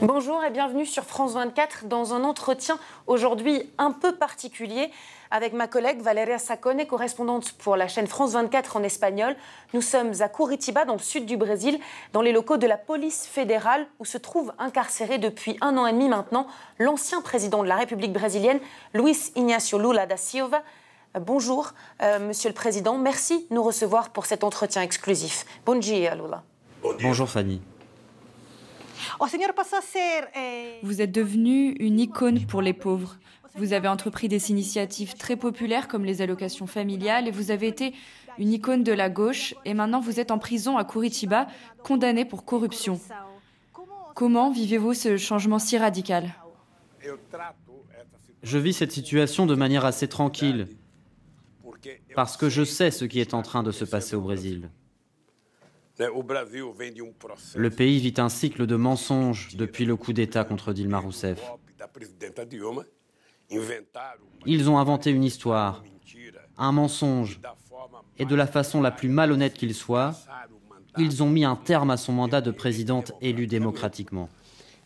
Bonjour et bienvenue sur France 24 dans un entretien aujourd'hui un peu particulier avec ma collègue Valeria Sacone, correspondante pour la chaîne France 24 en espagnol. Nous sommes à Curitiba, dans le sud du Brésil, dans les locaux de la police fédérale où se trouve incarcéré depuis 1 an et demi maintenant l'ancien président de la République brésilienne, Luiz Inácio Lula da Silva. Bonjour, Monsieur le Président. Merci de nous recevoir pour cet entretien exclusif. Bom dia, Lula. Bonjour Fanny. Vous êtes devenu une icône pour les pauvres. Vous avez entrepris des initiatives très populaires comme les allocations familiales et vous avez été une icône de la gauche et maintenant vous êtes en prison à Curitiba, condamné pour corruption. Comment vivez-vous ce changement si radical? Je vis cette situation de manière assez tranquille parce que je sais ce qui est en train de se passer au Brésil. Le pays vit un cycle de mensonges depuis le coup d'État contre Dilma Rousseff. Ils ont inventé une histoire, un mensonge, et de la façon la plus malhonnête qu'il soit, ils ont mis un terme à son mandat de présidente élue démocratiquement.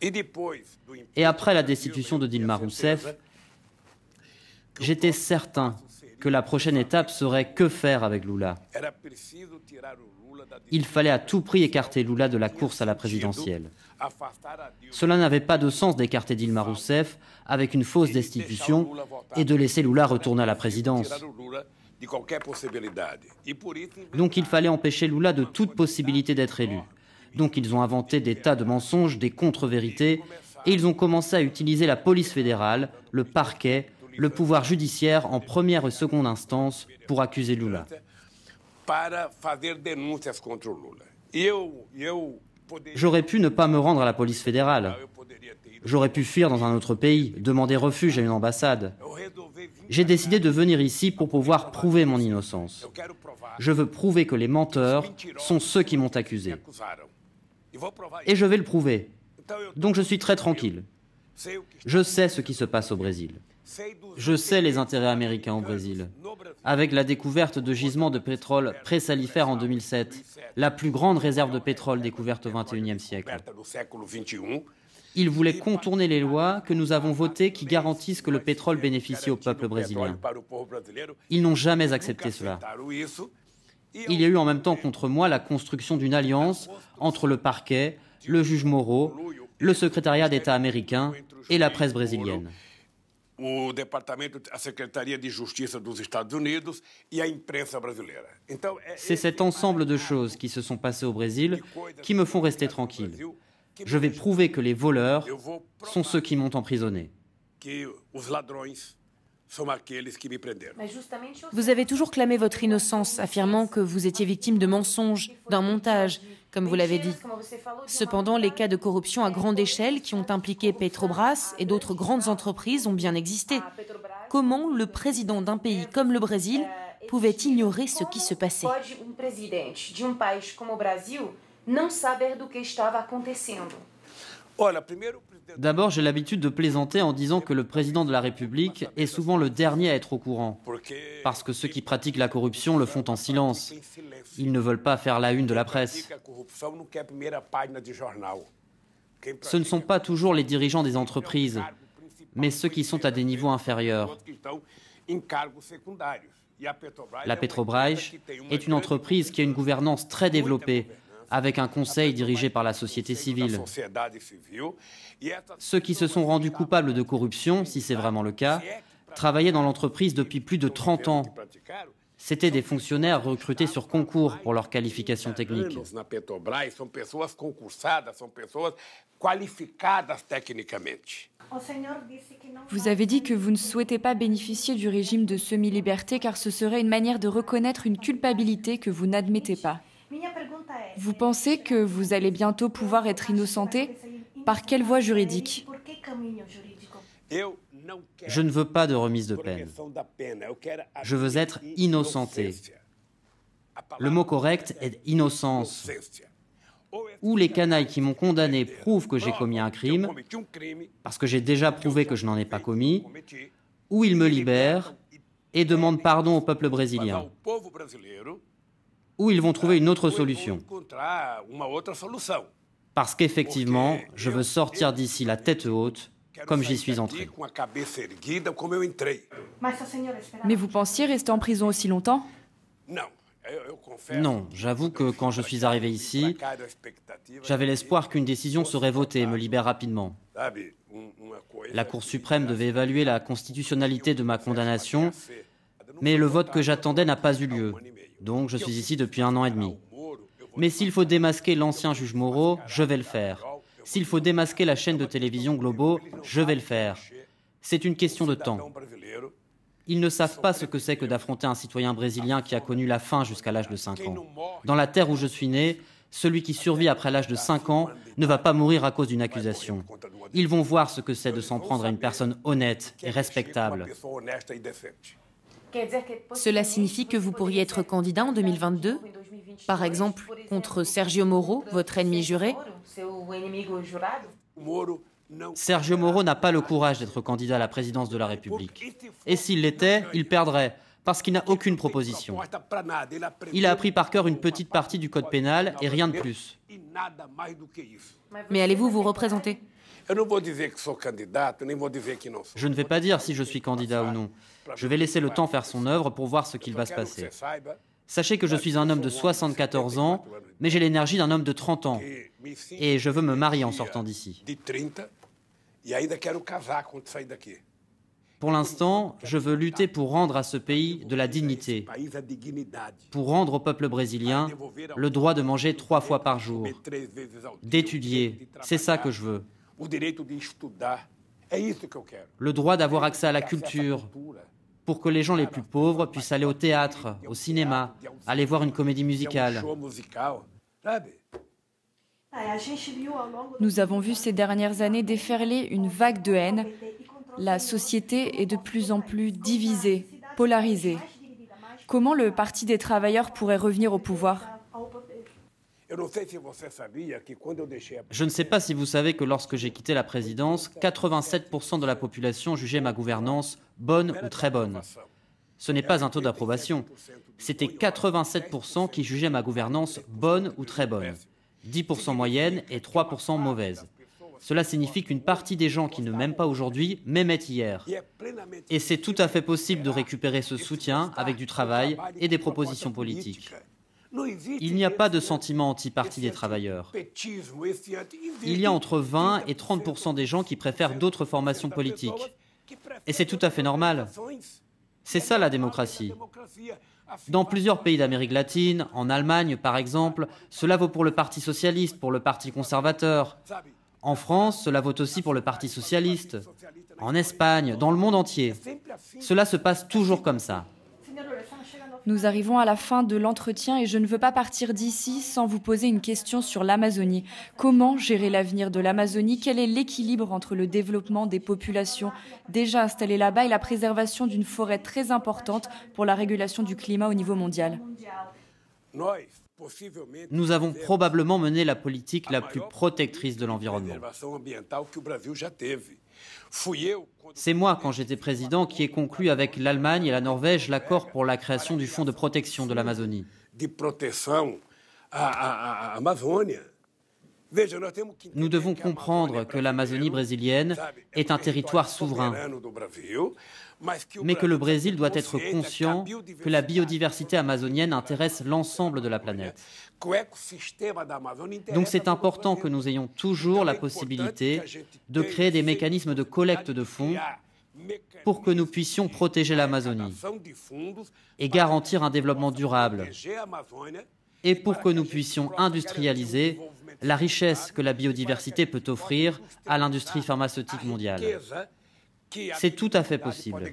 Et après la destitution de Dilma Rousseff, j'étais certain que la prochaine étape serait que faire avec Lula. Il fallait à tout prix écarter Lula de la course à la présidentielle. Cela n'avait pas de sens d'écarter Dilma Rousseff avec une fausse destitution et de laisser Lula retourner à la présidence. Donc il fallait empêcher Lula de toute possibilité d'être élu. Donc ils ont inventé des tas de mensonges, des contre-vérités, et ils ont commencé à utiliser la police fédérale, le parquet, le pouvoir judiciaire en première et seconde instance pour accuser Lula. J'aurais pu ne pas me rendre à la police fédérale. J'aurais pu fuir dans un autre pays, demander refuge à une ambassade. J'ai décidé de venir ici pour pouvoir prouver mon innocence. Je veux prouver que les menteurs sont ceux qui m'ont accusé. Et je vais le prouver. Donc je suis très tranquille. Je sais ce qui se passe au Brésil. Je sais les intérêts américains au Brésil. Avec la découverte de gisements de pétrole présalifères en 2007, la plus grande réserve de pétrole découverte au XXIe siècle. Ils voulaient contourner les lois que nous avons votées qui garantissent que le pétrole bénéficie au peuple brésilien. Ils n'ont jamais accepté cela. Il y a eu en même temps contre moi la construction d'une alliance entre le parquet, le juge Moro, le secrétariat d'État américain et la presse brésilienne. C'est cet ensemble de choses qui se sont passées au Brésil qui me font rester tranquille. Je vais prouver que les voleurs sont ceux qui m'ont emprisonné. Vous avez toujours clamé votre innocence, affirmant que vous étiez victime de mensonges, d'un montage, comme vous l'avez dit. Cependant, les cas de corruption à grande échelle qui ont impliqué Petrobras et d'autres grandes entreprises ont bien existé. Comment le président d'un pays comme le Brésil pouvait ignorer ce qui se passait? D'abord, j'ai l'habitude de plaisanter en disant que le président de la République est souvent le dernier à être au courant. Parce que ceux qui pratiquent la corruption le font en silence. Ils ne veulent pas faire la une de la presse. Ce ne sont pas toujours les dirigeants des entreprises, mais ceux qui sont à des niveaux inférieurs. La Petrobras est une entreprise qui a une gouvernance très développée, avec un conseil dirigé par la société civile. Ceux qui se sont rendus coupables de corruption, si c'est vraiment le cas, travaillaient dans l'entreprise depuis plus de 30 ans. C'étaient des fonctionnaires recrutés sur concours pour leurs qualifications techniques. Vous avez dit que vous ne souhaitez pas bénéficier du régime de semi-liberté car ce serait une manière de reconnaître une culpabilité que vous n'admettez pas. Vous pensez que vous allez bientôt pouvoir être innocenté? Par quelle voie juridique? Je ne veux pas de remise de peine. Je veux être innocenté. Le mot correct est innocence. Ou les canailles qui m'ont condamné prouvent que j'ai commis un crime, parce que j'ai déjà prouvé que je n'en ai pas commis, ou ils me libèrent et demandent pardon au peuple brésilien. Ou ils vont trouver une autre solution. Parce qu'effectivement, je veux sortir d'ici la tête haute, comme j'y suis entré. Mais vous pensiez rester en prison aussi longtemps? Non, j'avoue que quand je suis arrivé ici, j'avais l'espoir qu'une décision serait votée et me libère rapidement. La Cour suprême devait évaluer la constitutionnalité de ma condamnation, mais le vote que j'attendais n'a pas eu lieu. Donc je suis ici depuis 1 an et demi. Mais s'il faut démasquer l'ancien juge Moro, je vais le faire. S'il faut démasquer la chaîne de télévision Globo, je vais le faire. C'est une question de temps. Ils ne savent pas ce que c'est que d'affronter un citoyen brésilien qui a connu la faim jusqu'à l'âge de 5 ans. Dans la terre où je suis né, celui qui survit après l'âge de 5 ans ne va pas mourir à cause d'une accusation. Ils vont voir ce que c'est de s'en prendre à une personne honnête et respectable. Cela signifie que vous pourriez être candidat en 2022, par exemple contre Sergio Moro, votre ennemi juré? Sergio Moro n'a pas le courage d'être candidat à la présidence de la République. Et s'il l'était, il perdrait, parce qu'il n'a aucune proposition. Il a appris par cœur une petite partie du code pénal et rien de plus. Mais allez-vous vous représenter? Je ne vais pas dire si je suis candidat ou non. Je vais laisser le temps faire son œuvre pour voir ce qu'il va se passer. Sachez que je suis un homme de 74 ans, mais j'ai l'énergie d'un homme de 30 ans. Et je veux me marier en sortant d'ici. Pour l'instant, je veux lutter pour rendre à ce pays de la dignité, pour rendre au peuple brésilien le droit de manger 3 fois par jour, d'étudier, c'est ça que je veux. Le droit d'avoir accès à la culture, pour que les gens les plus pauvres puissent aller au théâtre, au cinéma, aller voir une comédie musicale. Nous avons vu ces dernières années déferler une vague de haine. La société est de plus en plus divisée, polarisée. Comment le Parti des travailleurs pourrait revenir au pouvoir? Je ne sais pas si vous savez que lorsque j'ai quitté la présidence, 87% de la population jugeait ma gouvernance bonne ou très bonne. Ce n'est pas un taux d'approbation. C'était 87% qui jugeaient ma gouvernance bonne ou très bonne. 10% moyenne et 3% mauvaise. Cela signifie qu'une partie des gens qui ne m'aiment pas aujourd'hui m'aimaient hier. Et c'est tout à fait possible de récupérer ce soutien avec du travail et des propositions politiques. Il n'y a pas de sentiment anti-parti des travailleurs. Il y a entre 20 et 30% des gens qui préfèrent d'autres formations politiques. Et c'est tout à fait normal. C'est ça la démocratie. Dans plusieurs pays d'Amérique latine, en Allemagne par exemple, cela vaut pour le Parti socialiste, pour le Parti conservateur. En France, cela vaut aussi pour le Parti socialiste. En Espagne, dans le monde entier. Cela se passe toujours comme ça. Nous arrivons à la fin de l'entretien et je ne veux pas partir d'ici sans vous poser une question sur l'Amazonie. Comment gérer l'avenir de l'Amazonie? Quel est l'équilibre entre le développement des populations déjà installées là-bas et la préservation d'une forêt très importante pour la régulation du climat au niveau mondial? Nous avons probablement mené la politique la plus protectrice de l'environnement. C'est moi, quand j'étais président, qui ai conclu avec l'Allemagne et la Norvège l'accord pour la création du Fonds de protection de l'Amazonie. Nous devons comprendre que l'Amazonie brésilienne est un territoire souverain, mais que le Brésil doit être conscient que la biodiversité amazonienne intéresse l'ensemble de la planète. Donc c'est important que nous ayons toujours la possibilité de créer des mécanismes de collecte de fonds pour que nous puissions protéger l'Amazonie et garantir un développement durable, et pour que nous puissions industrialiser la richesse que la biodiversité peut offrir à l'industrie pharmaceutique mondiale. C'est tout à fait possible.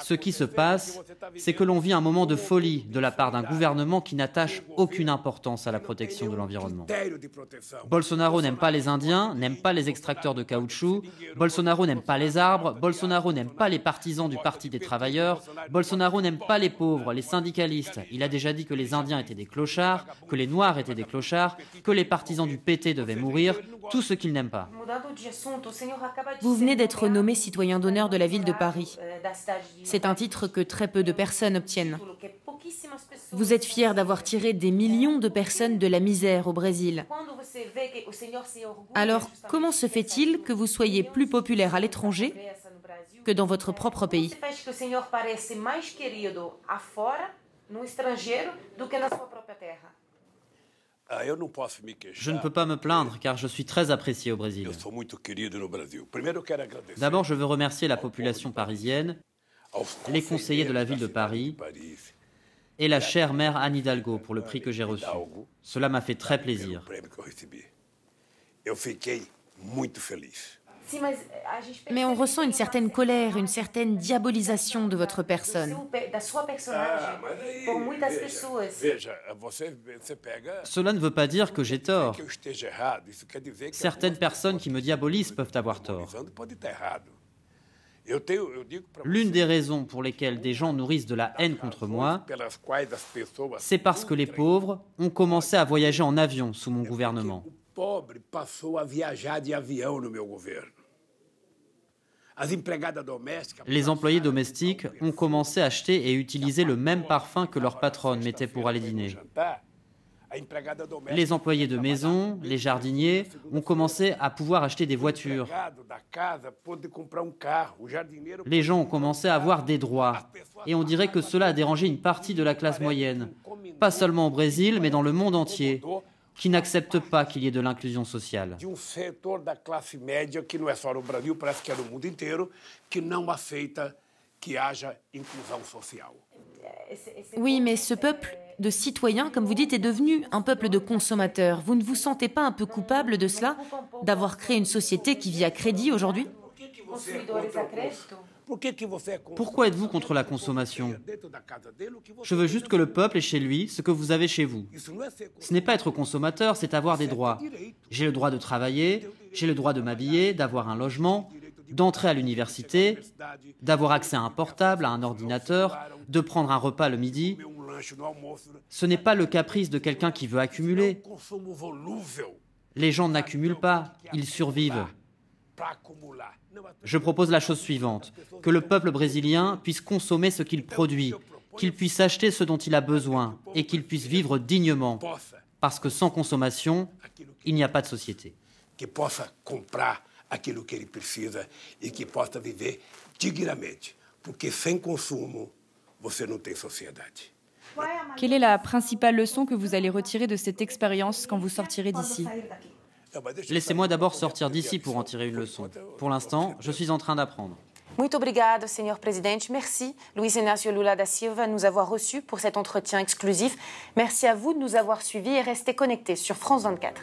Ce qui se passe, c'est que l'on vit un moment de folie de la part d'un gouvernement qui n'attache aucune importance à la protection de l'environnement. Bolsonaro n'aime pas les Indiens, n'aime pas les extracteurs de caoutchouc, Bolsonaro n'aime pas les arbres, Bolsonaro n'aime pas les partisans du Parti des travailleurs, Bolsonaro n'aime pas les pauvres, les syndicalistes. Il a déjà dit que les Indiens étaient des clochards, que les Noirs étaient des clochards, que les partisans du PT devaient mourir, tout ce qu'il n'aime pas. Vous venez d'être nommé citoyen d'honneur de la ville de Paris. C'est un titre que très peu de personnes obtiennent. Vous êtes fier d'avoir tiré des millions de personnes de la misère au Brésil. Alors, comment se fait-il que vous soyez plus populaire à l'étranger que dans votre propre pays? Je ne peux pas me plaindre car je suis très apprécié au Brésil. D'abord, je veux remercier la population parisienne, les conseillers de la ville de Paris et la chère mère Anne Hidalgo pour le prix que j'ai reçu. Cela m'a fait très plaisir. Mais on ressent une certaine colère, une certaine diabolisation de votre personne. Cela ne veut pas dire que j'ai tort. Certaines personnes qui me diabolisent peuvent avoir tort. L'une des raisons pour lesquelles des gens nourrissent de la haine contre moi, c'est parce que les pauvres ont commencé à voyager en avion sous mon gouvernement. Les employés domestiques ont commencé à acheter et utiliser le même parfum que leur patronne mettait pour aller dîner. Les employés de maison, les jardiniers, ont commencé à pouvoir acheter des voitures. Les gens ont commencé à avoir des droits. Et on dirait que cela a dérangé une partie de la classe moyenne. Pas seulement au Brésil, mais dans le monde entier, qui n'accepte pas qu'il y ait de l'inclusion sociale. Oui, mais ce peuple de citoyens, comme vous dites, est devenu un peuple de consommateurs. Vous ne vous sentez pas un peu coupable de cela, d'avoir créé une société qui vit à crédit aujourd'hui? Pourquoi êtes-vous contre la consommation? Je veux juste que le peuple ait chez lui ce que vous avez chez vous. Ce n'est pas être consommateur, c'est avoir des droits. J'ai le droit de travailler, j'ai le droit de m'habiller, d'avoir un logement, d'entrer à l'université, d'avoir accès à un portable, à un ordinateur, de prendre un repas le midi. Ce n'est pas le caprice de quelqu'un qui veut accumuler. Les gens n'accumulent pas, ils survivent. Je propose la chose suivante, que le peuple brésilien puisse consommer ce qu'il produit, qu'il puisse acheter ce dont il a besoin et qu'il puisse vivre dignement, parce que sans consommation, il n'y a pas de société. Aquilo que ele precisa e que possa viver dignamente, porque sem consumo você não tem sociedade. Quelle est la principale leçon que vous allez retirer de cette expérience quand vous sortirez d'ici? Laissez-moi d'abord sortir d'ici pour en tirer une leçon. Pour l'instant, je suis en train d'apprendre. Muito obrigado, Senhor Presidente. Merci, Luiz Inácio Lula da Silva, de nous avoir reçus pour cet entretien exclusif. Merci à vous de nous avoir suivis et restez connectés sur France 24.